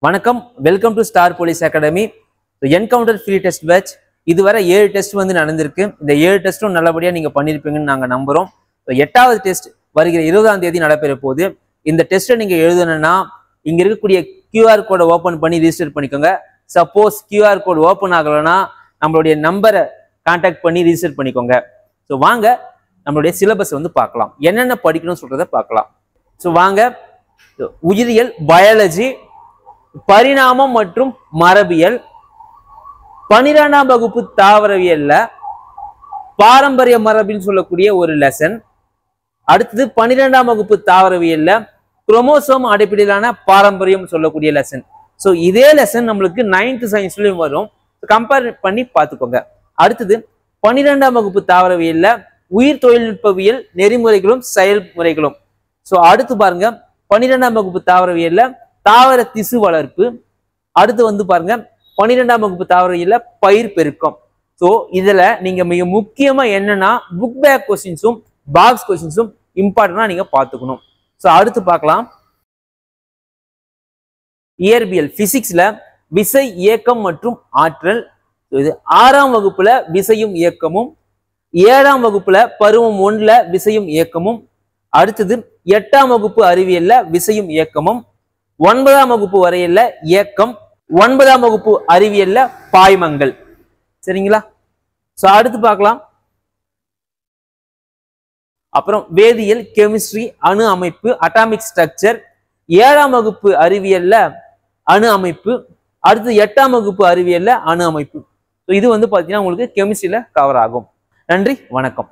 வணக்கம், welcome to star police academy. Encounter free test batch இதுவரை 7 test வந்து நடந்திருக்கு. இந்த 7 டெஸ்ட்டும் நல்லபடியாக நீங்கள் பண்ணியிருப்பீங்கன்னு நாங்கள் நம்புகிறோம். 8வது டெஸ்ட் வருகிற 20ஆம் தேதி நடைபெற போகுது. இந்த டெஸ்ட்டை நீங்கள் எழுதணும்னா இங்கே இருக்கக்கூடிய கியூஆர் கோடை ஓப்பன் பண்ணி ரிஜிஸ்டர் பண்ணிக்கோங்க. சப்போஸ் கியூஆர் கோடு ஓப்பன் ஆகலைன்னா நம்மளுடைய நம்பரை கான்டாக்ட் பண்ணி ரிஜிஸ்டர் பண்ணிக்கோங்க. ஸோ வாங்க நம்மளுடைய சிலபஸ் வந்து பார்க்கலாம், என்னென்ன படிக்கணும்னு சொல்கிறத பார்க்கலாம். ஸோ வாங்க, உயிரியல், பயாலஜி, பரிணாமம் மற்றும் மரபியல், 12ஆம் வகுப்பு தாவரவியல்ல பாரம்பரிய மரபின்னு சொல்லக்கூடிய ஒரு லெசன். அடுத்தது 12ஆம் வகுப்பு தாவரவியல்ல குரோமோசோம் அடிப்படையிலான பாரம்பரியம் சொல்லக்கூடிய லெசன். ஸோ இதே லெசன் நம்மளுக்கு 9th சயின்ஸ்லயும் வரும், கம்பேர் பண்ணி பார்த்துக்கோங்க. அடுத்தது 12ஆம் வகுப்பு தாவரவியல்ல உயிர் தொழில்நுட்பவியல் நெறிமுறைகளும் செயல்முறைகளும். ஸோ அடுத்து பாருங்க, 12ஆம் வகுப்பு தாவரவியல்ல தாவர திசு வளர்ப்பு. அடுத்து வந்து பாருங்க 12ஆம் வகுப்பு தாவரவியல்ல பயிர் பெருக்கம். ஸோ இதுல நீங்க மிக முக்கியமா என்னன்னா புக் பேக் கொஸ்டின்ஸும் பாக்ஸ் கொஸ்டின்ஸும் இம்பார்ட்டன்டா நீங்க பார்த்துக்கணும். ஸோ அடுத்து பார்க்கலாம், இயற்பியல் பிசிக்ஸ்ல விசை, இயக்கம் மற்றும் ஆற்றல். இது 6ஆம் வகுப்புல விசையும் இயக்கமும், 7ஆம் வகுப்புல பருவம் 1ல விசையும் இயக்கமும். அடுத்தது 8ஆம் வகுப்பு அறிவியல்ல விசையும் இயக்கமும், 9ஆம் வகுப்பு வரையில இயக்கம், 9ஆம் வகுப்பு அறிவியல்ல பாய்மங்கள். சரிங்களா? சோ அடுத்து பார்க்கலாம். அப்புறம் வேதியியல், கெமிஸ்ட்ரி, அணு அமைப்பு, அட்டாமிக் ஸ்ட்ரக்சர், 7ஆம் வகுப்பு அறிவியல்ல அணு அமைப்பு. அடுத்து 8ஆம் வகுப்பு அறிவியல்ல அணு அமைப்பு. இது வந்து பாத்தீங்கன்னா உங்களுக்கு கெமிஸ்ட்ரியில கவர் ஆகும். நன்றி, வணக்கம்.